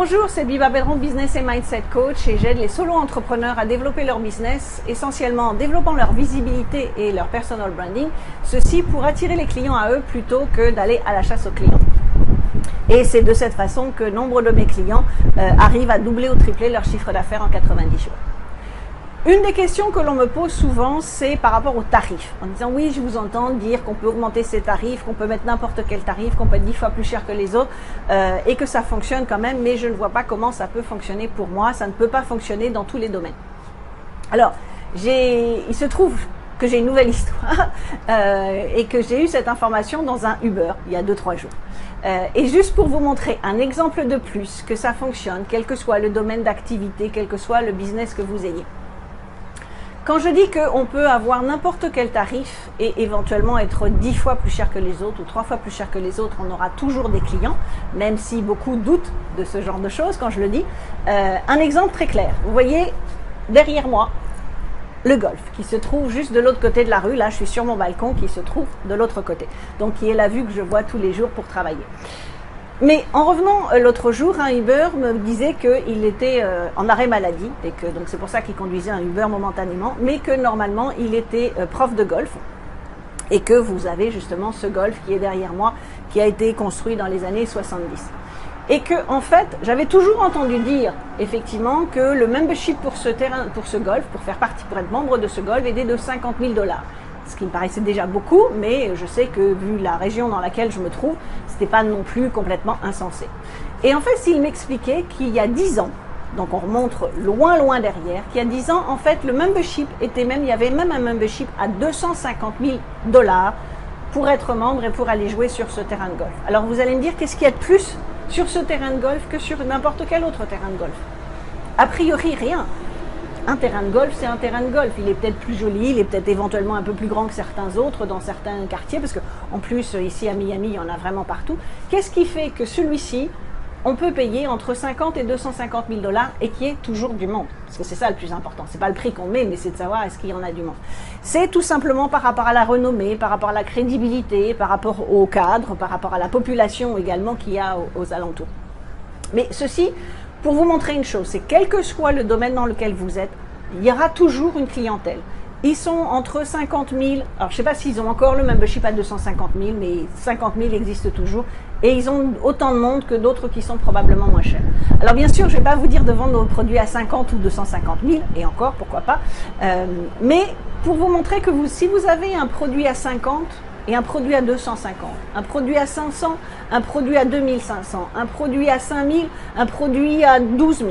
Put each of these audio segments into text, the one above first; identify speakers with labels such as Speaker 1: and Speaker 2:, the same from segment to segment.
Speaker 1: Bonjour, c'est Biba Belron, Business et Mindset Coach, et j'aide les solo-entrepreneurs à développer leur business, essentiellement en développant leur visibilité et leur personal branding, ceci pour attirer les clients à eux plutôt que d'aller à la chasse aux clients. Et c'est de cette façon que nombre de mes clients arrivent à doubler ou tripler leur chiffre d'affaires en 90 jours. Une des questions que l'on me pose souvent, c'est par rapport aux tarifs. En disant oui, je vous entends dire qu'on peut augmenter ses tarifs, qu'on peut mettre n'importe quel tarif, qu'on peut être 10 fois plus cher que les autres et que ça fonctionne quand même, mais je ne vois pas comment ça peut fonctionner pour moi. Ça ne peut pas fonctionner dans tous les domaines. Alors, il se trouve que j'ai une nouvelle histoire et que j'ai eu cette information dans un Uber il y a 2-3 jours. Et juste pour vous montrer un exemple de plus que ça fonctionne, quel que soit le domaine d'activité, quel que soit le business que vous ayez. Quand je dis qu'on peut avoir n'importe quel tarif et éventuellement être 10 fois plus cher que les autres ou 3 fois plus cher que les autres, on aura toujours des clients, même si beaucoup doutent de ce genre de choses quand je le dis. Un exemple très clair, vous voyez derrière moi le golf qui se trouve juste de l'autre côté de la rue. Là, je suis sur mon balcon qui se trouve de l'autre côté, donc qui est la vue que je vois tous les jours pour travailler. Mais en revenant l'autre jour, un Uber me disait qu'il était en arrêt maladie et que donc c'est pour ça qu'il conduisait un Uber momentanément, mais que normalement il était prof de golf et que vous avez justement ce golf qui est derrière moi, qui a été construit dans les années 70. Et que en fait, j'avais toujours entendu dire effectivement que le membership pour ce terrain, pour ce golf, pour faire partie, pour être membre de ce golf, était de 50 000 $. Ce qui me paraissait déjà beaucoup, mais je sais que vu la région dans laquelle je me trouve, c'était pas non plus complètement insensé. Et en fait, s'il m'expliquait qu'il y a 10 ans, donc on remonte loin derrière, qu'il y a 10 ans, en fait, le membership était même, il y avait même un membership à 250 000 $ pour être membre et pour aller jouer sur ce terrain de golf. Alors vous allez me dire, qu'est-ce qu'il y a de plus sur ce terrain de golf que sur n'importe quel autre terrain de golf? A priori, rien. Un terrain de golf, c'est un terrain de golf. Il est peut-être plus joli, il est peut-être éventuellement un peu plus grand que certains autres dans certains quartiers, parce qu'en plus, ici à Miami, il y en a vraiment partout. Qu'est-ce qui fait que celui-ci, on peut payer entre 50 et 250 000 $ et qu'il y ait toujours du monde? Parce que c'est ça le plus important. C'est pas le prix qu'on met, mais c'est de savoir est-ce qu'il y en a du monde. C'est tout simplement par rapport à la renommée, par rapport à la crédibilité, par rapport au cadre, par rapport à la population également qu'il y a aux alentours. Mais ceci, pour vous montrer une chose, c'est quel que soit le domaine dans lequel vous êtes, il y aura toujours une clientèle. Ils sont entre 50 000, alors je ne sais pas s'ils ont encore le membership à 250 000, mais 50 000 existe toujours. Et ils ont autant de monde que d'autres qui sont probablement moins chers. Alors bien sûr, je ne vais pas vous dire de vendre vos produits à 50 ou 250 000, et encore, pourquoi pas. Mais pour vous montrer que si vous avez un produit à 50, et un produit à 250, un produit à 500, un produit à 2500, un produit à 5000, un produit à 12 000.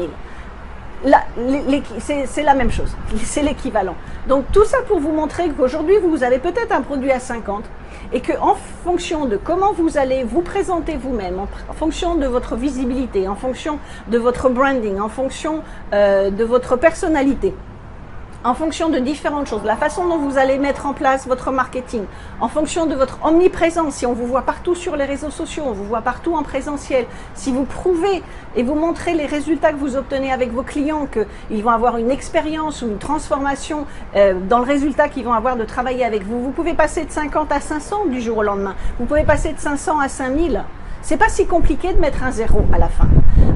Speaker 1: C'est la même chose, c'est l'équivalent. Donc tout ça pour vous montrer qu'aujourd'hui vous avez peut-être un produit à 50 et qu'en fonction de comment vous allez vous présenter vous-même, en fonction de votre visibilité, en fonction de votre branding, en fonction de votre personnalité, en fonction de différentes choses, la façon dont vous allez mettre en place votre marketing, en fonction de votre omniprésence, si on vous voit partout sur les réseaux sociaux, on vous voit partout en présentiel, si vous prouvez et vous montrez les résultats que vous obtenez avec vos clients, qu'ils vont avoir une expérience ou une transformation dans le résultat qu'ils vont avoir de travailler avec vous, vous pouvez passer de 50 à 500 du jour au lendemain, vous pouvez passer de 500 à 5000. C'est pas si compliqué de mettre un zéro à la fin.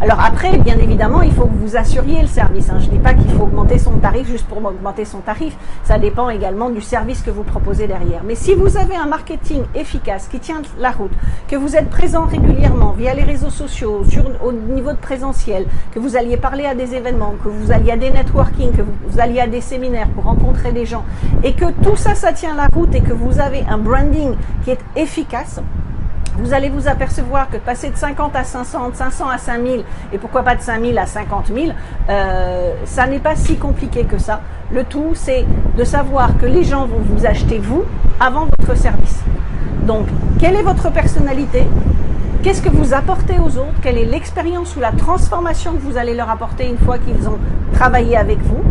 Speaker 1: Alors après, bien évidemment, il faut que vous assuriez le service. Je ne dis pas qu'il faut augmenter son tarif juste pour augmenter son tarif. Ça dépend également du service que vous proposez derrière. Mais si vous avez un marketing efficace qui tient la route, que vous êtes présent régulièrement via les réseaux sociaux, au niveau de présentiel, que vous alliez parler à des événements, que vous alliez à des networking, que vous alliez à des séminaires pour rencontrer des gens, et que tout ça, ça tient la route et que vous avez un branding qui est efficace, vous allez vous apercevoir que de passer de 50 à 500, de 500 à 5000 et pourquoi pas de 5000 à 50 000, ça n'est pas si compliqué que ça. Le tout, c'est de savoir que les gens vont vous acheter vous avant votre service. Donc, quelle est votre personnalité? Qu'est-ce que vous apportez aux autres? Quelle est l'expérience ou la transformation que vous allez leur apporter une fois qu'ils ont travaillé avec vous?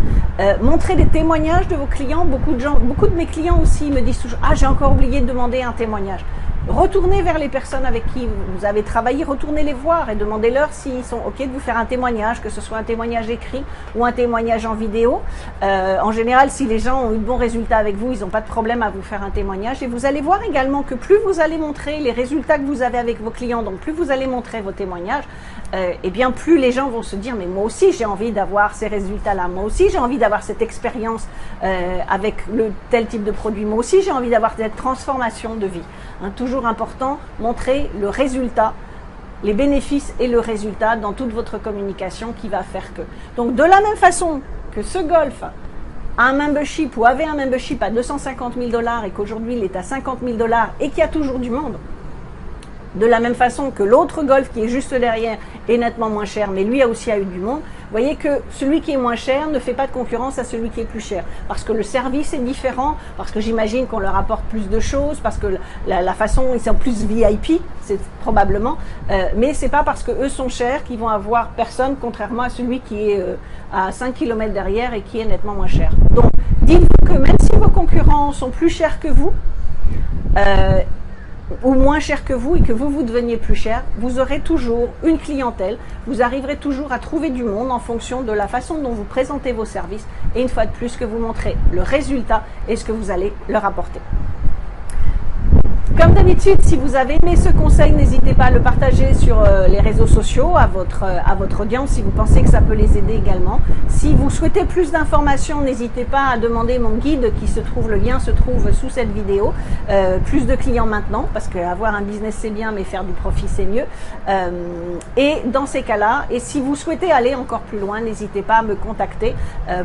Speaker 1: Montrez des témoignages de vos clients. Beaucoup de mes clients aussi me disent toujours « Ah, j'ai encore oublié de demander un témoignage ». Retournez vers les personnes avec qui vous avez travaillé, retournez les voir et demandez-leur s'ils sont OK de vous faire un témoignage, que ce soit un témoignage écrit ou un témoignage en vidéo. En général, si les gens ont eu de bons résultats avec vous, ils n'ont pas de problème à vous faire un témoignage. Et vous allez voir également que plus vous allez montrer les résultats que vous avez avec vos clients, donc plus vous allez montrer vos témoignages, eh bien plus les gens vont se dire mais moi aussi j'ai envie d'avoir ces résultats-là, moi aussi j'ai envie d'avoir cette expérience avec tel type de produit, moi aussi j'ai envie d'avoir cette transformation de vie. Hein, toujours important, montrer le résultat, les bénéfices et le résultat dans toute votre communication qui va faire que. Donc de la même façon que ce golf a un membership ou avait un membership à 250 000 $ et qu'aujourd'hui il est à 50 000 $ et qu'il y a toujours du monde, de la même façon que l'autre golf qui est juste derrière est nettement moins cher, mais lui aussi a eu du monde, vous voyez que celui qui est moins cher ne fait pas de concurrence à celui qui est plus cher. Parce que le service est différent, parce que j'imagine qu'on leur apporte plus de choses, parce que la façon, ils sont plus VIP, c'est probablement, mais c'est pas parce que eux sont chers qu'ils vont avoir personne, contrairement à celui qui est à 5 km derrière et qui est nettement moins cher. Donc, dites-vous que même si vos concurrents sont plus chers que vous, ou moins cher que vous et que vous deveniez plus cher, vous aurez toujours une clientèle, vous arriverez toujours à trouver du monde en fonction de la façon dont vous présentez vos services et une fois de plus que vous montrez le résultat et ce que vous allez leur apporter. Comme d'habitude, si vous avez aimé ce conseil, n'hésitez pas à le partager sur les réseaux sociaux à votre audience si vous pensez que ça peut les aider également. Si vous souhaitez plus d'informations, n'hésitez pas à demander mon guide qui se trouve, le lien se trouve sous cette vidéo. Plus de clients maintenant, parce qu'avoir un business c'est bien, mais faire du profit c'est mieux. Et dans ces cas-là, et si vous souhaitez aller encore plus loin, n'hésitez pas à me contacter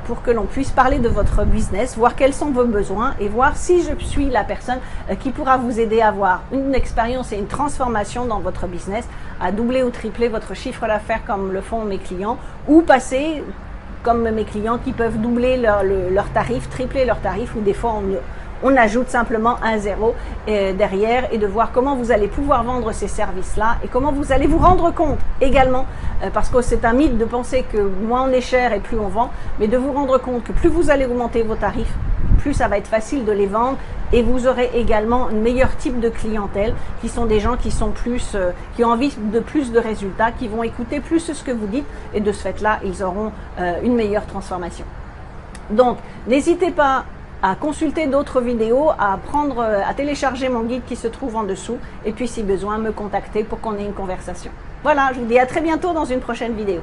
Speaker 1: pour que l'on puisse parler de votre business, voir quels sont vos besoins et voir si je suis la personne qui pourra vous aider à avoir une expérience et une transformation dans votre business, à doubler ou tripler votre chiffre d'affaires comme le font mes clients, ou passer comme mes clients qui peuvent doubler leur tarif, tripler leur tarif, ou des fois on ajoute simplement un zéro derrière, et de voir comment vous allez pouvoir vendre ces services-là et comment vous allez vous rendre compte également, parce que c'est un mythe de penser que moins on est cher et plus on vend, mais de vous rendre compte que plus vous allez augmenter vos tarifs, plus ça va être facile de les vendre et vous aurez également un meilleur type de clientèle qui sont des gens qui sont plus, qui ont envie de plus de résultats, qui vont écouter plus ce que vous dites et de ce fait-là, ils auront une meilleure transformation. Donc, n'hésitez pas à consulter d'autres vidéos, à télécharger mon guide qui se trouve en dessous et puis si besoin, me contacter pour qu'on ait une conversation. Voilà, je vous dis à très bientôt dans une prochaine vidéo.